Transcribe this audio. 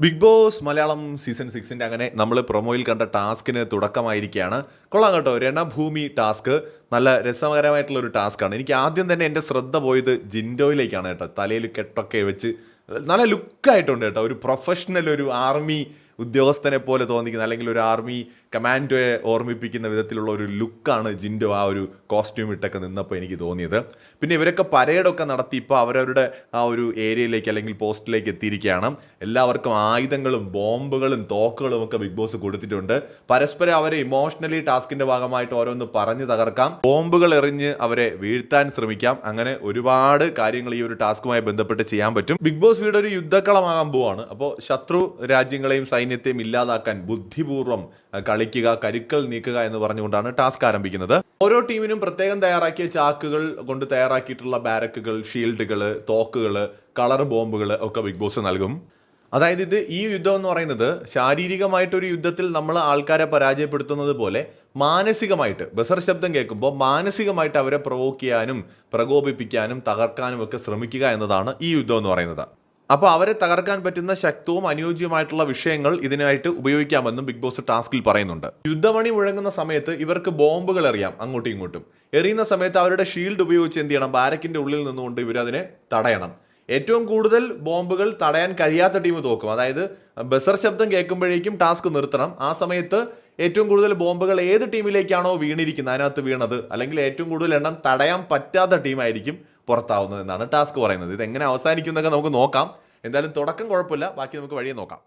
Big boss Malayalam season 6 അങ്ങനെ നമ്മൾ പ്രൊമോയിൽ കണ്ട ടാസ്കിന് തുടക്കമായിരിക്കുകയാണ്. കൊള്ളാം കേട്ടോ, രണഭൂമി ടാസ്ക് നല്ല രസകരമായിട്ടുള്ള ഒരു ടാസ്ക്കാണ്. എനിക്ക് ആദ്യം തന്നെ എൻ്റെ ശ്രദ്ധ പോയത് ജിൻഡോയിലേക്കാണ് കേട്ടോ. തലയിൽ കെട്ടൊക്കെ വെച്ച് നല്ല ലുക്കായിട്ടുണ്ട് കേട്ടോ. ഒരു പ്രൊഫഷണൽ, ഒരു ആർമി ഉദ്യോഗസ്ഥനെ പോലെ തോന്നിക്കുന്ന, അല്ലെങ്കിൽ ഒരു ആർമി കമാൻഡോയെ ഓർമ്മിപ്പിക്കുന്ന വിധത്തിലുള്ള ഒരു ലുക്കാണ് ജിൻഡോ ആ ഒരു കോസ്റ്റ്യൂം ഇട്ടൊക്കെ നിന്നപ്പോൾ എനിക്ക് തോന്നിയത്. പിന്നെ ഇവരൊക്കെ പരേഡൊക്കെ നടത്തി ഇപ്പോൾ അവരവരുടെ ആ ഒരു ഏരിയയിലേക്ക് അല്ലെങ്കിൽ പോസ്റ്റിലേക്ക് എത്തിയിരിക്കുകയാണ്. എല്ലാവർക്കും ആയുധങ്ങളും ബോംബുകളും തോക്കുകളും ഒക്കെ ബിഗ് ബോസ് കൊടുത്തിട്ടുണ്ട്. പരസ്പരം അവരെ ഇമോഷണലി ടാസ്കിന്റെ ഭാഗമായിട്ട് ഓരോന്ന് പറഞ്ഞു തകർക്കാം, ബോംബുകൾ എറിഞ്ഞ് അവരെ വീഴ്ത്താൻ ശ്രമിക്കാം. അങ്ങനെ ഒരുപാട് കാര്യങ്ങൾ ഈ ഒരു ടാസ്കുമായി ബന്ധപ്പെട്ട് ചെയ്യാൻ പറ്റും. ബിഗ് ബോസ് വീട് ഒരു യുദ്ധക്കളമാകാൻ പോവാണ്. അപ്പോൾ ശത്രു രാജ്യങ്ങളെയും സൈന്യത്തെയും ഇല്ലാതാക്കാൻ ബുദ്ധിപൂർവ്വം കളിക്കുക, കരുക്കൾ നീക്കുക എന്ന് പറഞ്ഞുകൊണ്ടാണ് ടാസ്ക് ആരംഭിക്കുന്നത്. ഓരോ ടീമിനും പ്രത്യേകം തയ്യാറാക്കിയ ചാക്കുകൾ കൊണ്ട് തയ്യാറാക്കിയിട്ടുള്ള ബാരക്കുകൾ, ഷീൽഡുകൾ, തോക്കുകൾ, കളർ ബോംബുകൾ ഒക്കെ ബിഗ് ബോസ് നൽകും. അതായത് ഈ യുദ്ധം എന്ന് പറയുന്നത് ശാരീരികമായിട്ടൊരു യുദ്ധത്തിൽ നമ്മൾ ആൾക്കാരെ പരാജയപ്പെടുത്തുന്നത് പോലെ മാനസികമായിട്ട്, ബസർ ശബ്ദം കേൾക്കുമ്പോൾ മാനസികമായിട്ട് അവരെ പ്രൊവോക്ക് ചെയ്യാനും പ്രകോപിപ്പിക്കാനും തകർക്കാനും ഒക്കെ ശ്രമിക്കുക എന്നതാണ് ഈ യുദ്ധം എന്ന് പറയുന്നത്. അപ്പോൾ അവരെ തകർക്കാൻ പറ്റുന്ന ശക്തവും അനുയോജ്യമായിട്ടുള്ള വിഷയങ്ങൾ ഇതിനായിട്ട് ഉപയോഗിക്കാമെന്നും ബിഗ് ബോസ് ടാസ്കിൽ പറയുന്നുണ്ട്. യുദ്ധമണി മുഴങ്ങുന്ന സമയത്ത് ഇവർക്ക് ബോംബുകൾ എറിയാം, അങ്ങോട്ടും ഇങ്ങോട്ടും. എറിയുന്ന സമയത്ത് അവരുടെ ഷീൽഡ് ഉപയോഗിച്ച് എന്ത് ചെയ്യണം, ബാരക്കിന്റെ ഉള്ളിൽ നിന്നുകൊണ്ട് ഇവരതിനെ തടയണം. ഏറ്റവും കൂടുതൽ ബോംബുകൾ തടയാൻ കഴിയാത്ത ടീം തോക്കും. അതായത് ബസർ ശബ്ദം കേൾക്കുമ്പോഴേക്കും ടാസ്ക് നിർത്തണം. ആ സമയത്ത് ഏറ്റവും കൂടുതൽ ബോംബുകൾ ഏത് ടീമിലേക്കാണോ വീണിരിക്കുന്നത്, അതിനകത്ത് വീണത്, അല്ലെങ്കിൽ ഏറ്റവും കൂടുതൽ എണ്ണം തടയാൻ പറ്റാത്ത ടീമായിരിക്കും പുറത്താവുന്നത് എന്നാണ് ടാസ്ക് പറയുന്നത്. ഇതെങ്ങനെ അവസാനിക്കും എന്നൊക്കെ നമുക്ക് നോക്കാം. എന്തായാലും തുടക്കം കുഴപ്പമില്ല, ബാക്കി നമുക്ക് വഴിയെ നോക്കാം.